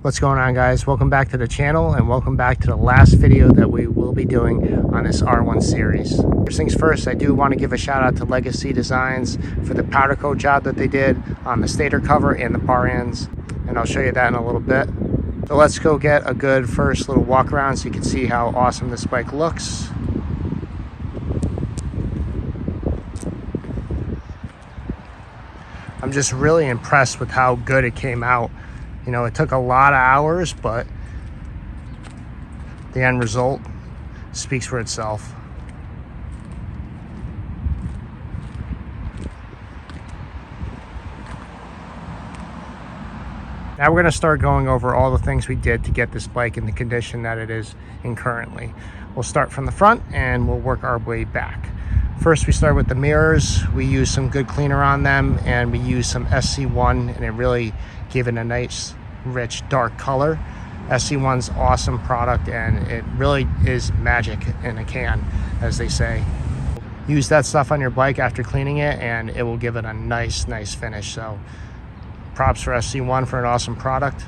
What's going on, guys? Welcome back to the channel and welcome back to the last video that we will be doing on this R1 series. First things first, I do want to give a shout out to Legacy Designs for the powder coat job that they did on the stator cover and the bar ends, and I'll show you that in a little bit. So let's go get a good first little walk around so you can see how awesome this bike looks. I'm just really impressed with how good it came out. You know, it took a lot of hours, but the end result speaks for itself. Now we're going to start going over all the things we did to get this bike in the condition that it is in currently. We'll start from the front and we'll work our way back. First, we start with the mirrors. We used some good cleaner on them and we used some SC1, and it really gave it a nice rich dark color. SC1's awesome product and it really is magic in a can, as they say. Use that stuff on your bike after cleaning it and it will give it a nice finish. So props for SC1 for an awesome product.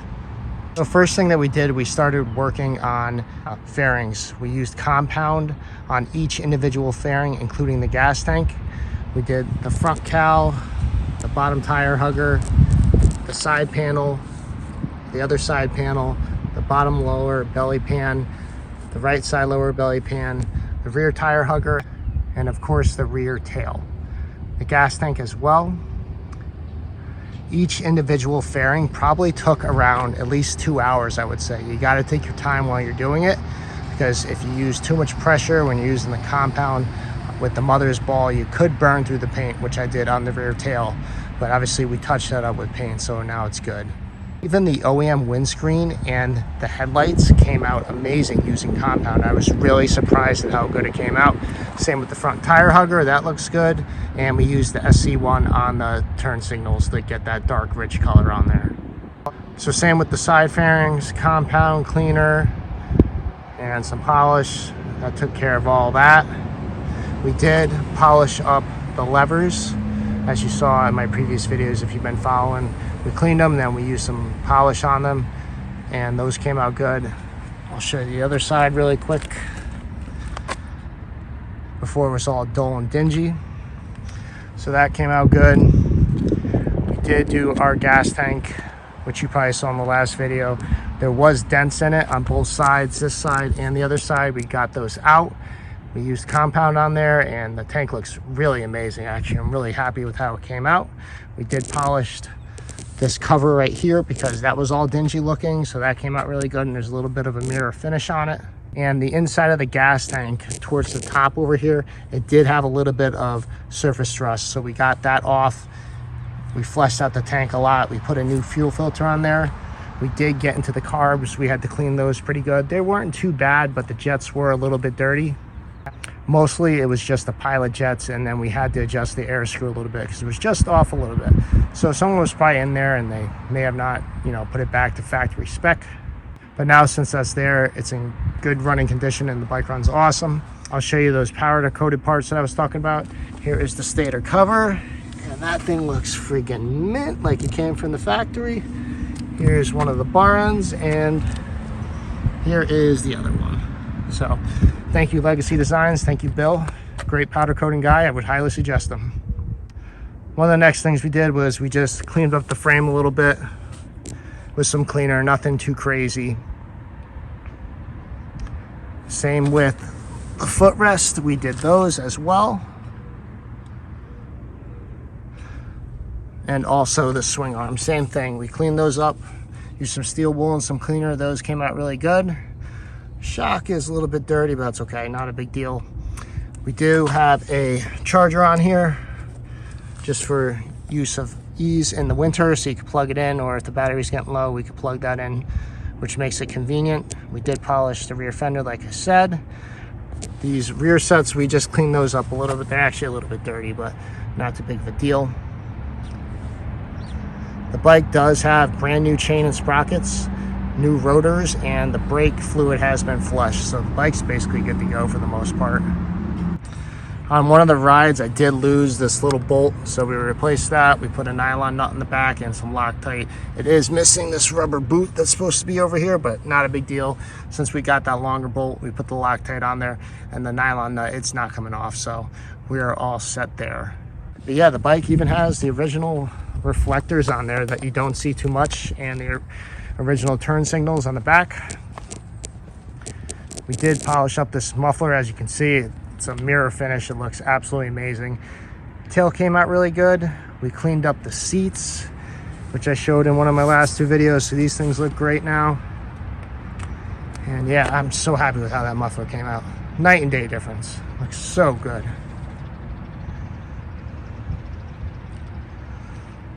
The first thing that we did, we started working on fairings. We used compound on each individual fairing, including the gas tank. We did the front cowl, the bottom tire hugger, the side panel, the other side panel, the bottom lower belly pan, the right side lower belly pan, the rear tire hugger, and of course the rear tail. The gas tank as well. Each individual fairing probably took around at least 2 hours, I would say. You got to take your time while you're doing it, because if you use too much pressure when you're using the compound with the mother's ball, you could burn through the paint, which I did on the rear tail. But obviously we touched that up with paint, so now it's good. Even the OEM windscreen and the headlights came out amazing using compound. I was really surprised at how good it came out. Same with the front tire hugger, that looks good. And we used the SC1 on the turn signals to get that dark rich color on there. So same with the side fairings, compound, cleaner, and some polish. That took care of all that. We did polish up the levers, as you saw in my previous videos if you've been following. We cleaned them, then we used some polish on them, and those came out good. I'll show you the other side really quick. Before it was all dull and dingy. So that came out good. We did do our gas tank, which you probably saw in the last video. There was dents in it on both sides, this side and the other side. We got those out. We used compound on there and the tank looks really amazing. Actually, I'm really happy with how it came out. We did polish this cover right here because that was all dingy looking, so that came out really good, and there's a little bit of a mirror finish on it. And the inside of the gas tank towards the top over here, it did have a little bit of surface rust, so we got that off. We fleshed out the tank a lot. We put a new fuel filter on there. We did get into the carbs. We had to clean those pretty good. They weren't too bad, but the jets were a little bit dirty. Mostly it was just the pilot jets, and then we had to adjust the air screw a little bit because it was just off a little bit. So someone was probably in there and they may have not, put it back to factory spec. But now since that's there, it's in good running condition and the bike runs awesome. I'll show you those powder coated parts that I was talking about. Here is the stator cover, and that thing looks freaking mint, like it came from the factory. Here's one of the bar ends, and here is the other one. So thank you, Legacy Designs. Thank you, Bill. Great powder coating guy. I would highly suggest them. One of the next things we did was we just cleaned up the frame a little bit with some cleaner, nothing too crazy. Same with the footrest. We did those as well. And also the swing arm, same thing. We cleaned those up, used some steel wool and some cleaner. Those came out really good. Shock is a little bit dirty, but that's okay, not a big deal. We do have a charger on here just for use of ease in the winter, so you can plug it in, or if the battery's getting low, we could plug that in, which makes it convenient. We did polish the rear fender, like I said. These rear sets, we just cleaned those up a little bit. They're actually a little bit dirty, but not too big of a deal. The bike does have brand new chain and sprockets, new rotors, and the brake fluid has been flushed, so the bike's basically good to go for the most part. On one of the rides, I did lose this little bolt, so we replaced that. We put a nylon nut in the back and some Loctite. It is missing this rubber boot that's supposed to be over here, but not a big deal. Since we got that longer bolt, we put the Loctite on there, and the nylon nut, it's not coming off, so we are all set there. But yeah, the bike even has the original reflectors on there that you don't see too much, and the original turn signals on the back. We did polish up this muffler. As you can see, it's a mirror finish. It looks absolutely amazing. Tail came out really good. We cleaned up the seats, which I showed in one of my last two videos, so these things look great now. And yeah, I'm so happy with how that muffler came out. Night and day difference. Looks so good.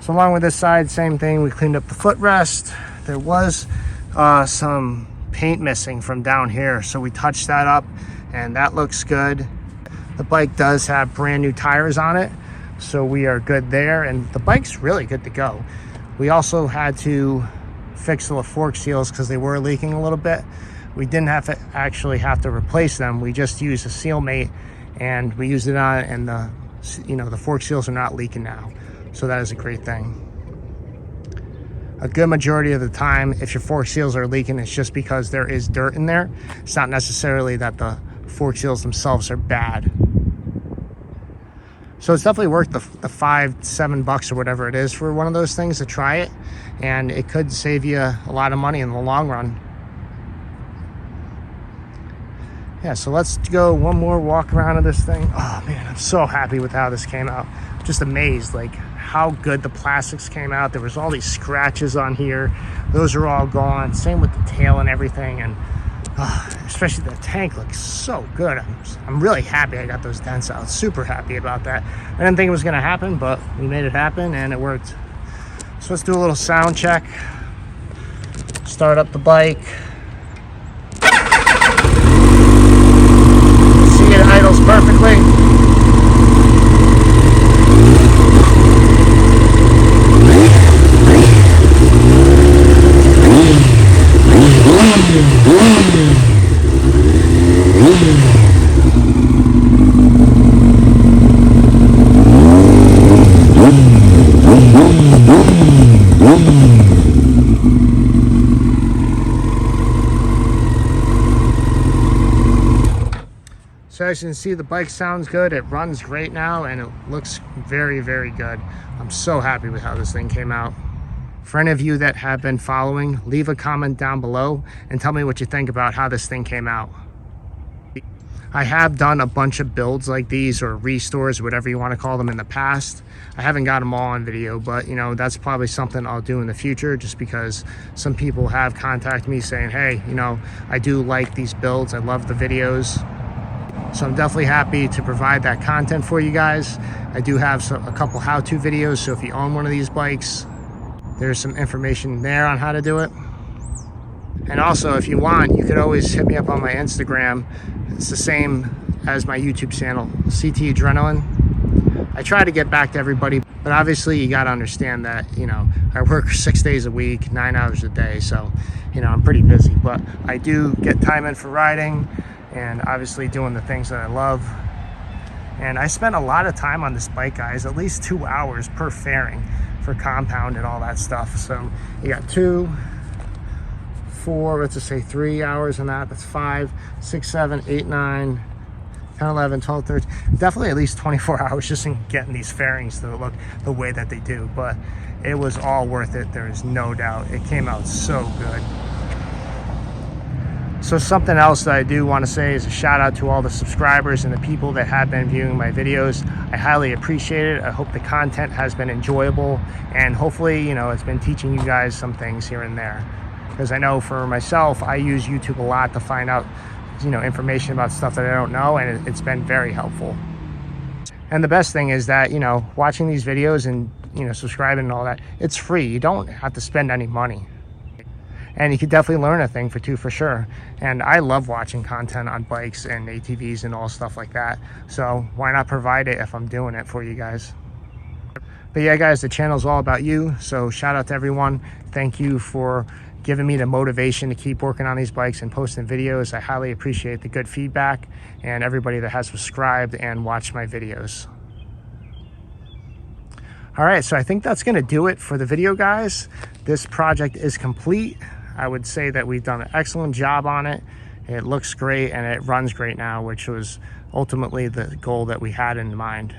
So along with this side, same thing. We cleaned up the footrest. There was some paint missing from down here, so we touched that up, and that looks good. The bike does have brand new tires on it, so we are good there, and the bike's really good to go. We also had to fix the fork seals because they were leaking a little bit. We didn't have to actually have to replace them. We just used a seal mate, and we used it on it, and the fork seals are not leaking now, so that is a great thing. A good majority of the time, if your fork seals are leaking, it's just because there is dirt in there. It's not necessarily that the fork seals themselves are bad. So it's definitely worth the $5-7 or whatever it is for one of those things to try it, and it could save you a lot of money in the long run. Yeah, so let's go one more walk around of this thing. Oh man, I'm so happy with how this came out. I'm just amazed, like how good the plastics came out. There was all these scratches on here. Those are all gone. Same with the tail and everything, and especially the tank looks so good. I'm really happy I got those dents out. Super happy about that. I didn't think it was gonna happen, but we made it happen and it worked. So let's do a little sound check. Start up the bike. See, it idles perfectly. So as you can see, the bike sounds good. It runs great now, and it looks very, very good. I'm so happy with how this thing came out. For any of you that have been following, leave a comment down below and tell me what you think about how this thing came out. I have done a bunch of builds like these, or restores, whatever you want to call them, in the past. I haven't got them all on video, but that's probably something I'll do in the future, just because some people have contacted me saying, hey, I do like these builds. I love the videos. So I'm definitely happy to provide that content for you guys. I do have a couple how-to videos, so if you own one of these bikes, there's some information there on how to do it. And also, if you want, you could always hit me up on my Instagram. It's the same as my YouTube channel, CT Adrenaline. I try to get back to everybody, but obviously you got to understand that, I work 6 days a week, 9 hours a day, so, I'm pretty busy, but I do get time in for riding and obviously doing the things that I love. And I spent a lot of time on this bike, guys, at least 2 hours per fairing for compound and all that stuff. So you got 2, 4, let's just say 3 hours on that. That's 5, 6, 7, 8, 9, 10, 11, 12, 13, definitely at least 24 hours just in getting these fairings to look the way that they do. But it was all worth it. There is no doubt. It came out so good. So something else that I do want to say is a shout out to all the subscribers and the people that have been viewing my videos. I highly appreciate it. I hope the content has been enjoyable, and hopefully, it's been teaching you guys some things here and there. Because I know for myself, I use YouTube a lot to find out, information about stuff that I don't know, and it's been very helpful. And the best thing is that, watching these videos and, subscribing and all that, it's free. You don't have to spend any money. And you could definitely learn a thing or two for sure. And I love watching content on bikes and ATVs and all stuff like that. So why not provide it if I'm doing it for you guys? But yeah, guys, the channel's all about you. So shout out to everyone. Thank you for, giving me the motivation to keep working on these bikes and posting videos. I highly appreciate the good feedback and everybody that has subscribed and watched my videos. All right, so I think that's gonna do it for the video, guys. This project is complete. I would say that we've done an excellent job on it. It looks great and it runs great now, which was ultimately the goal that we had in mind.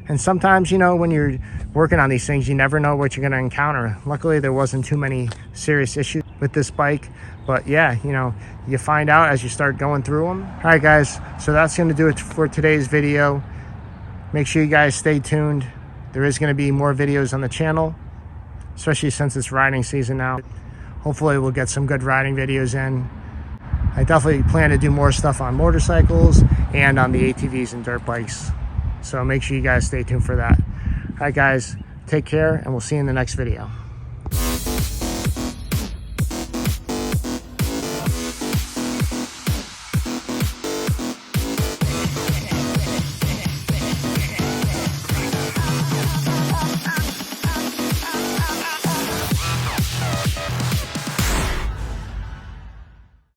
And sometimes, you know, when you're working on these things, you never know what you're gonna encounter. Luckily, there wasn't too many serious issues with this bike, but yeah, you know, you find out as you start going through them. All right, guys, so that's gonna do it for today's video. Make sure you guys stay tuned. There is gonna be more videos on the channel, especially since it's riding season now. Hopefully we'll get some good riding videos in. I definitely plan to do more stuff on motorcycles and on the ATVs and dirt bikes. So make sure you guys stay tuned for that. All right, guys, take care, and we'll see you in the next video.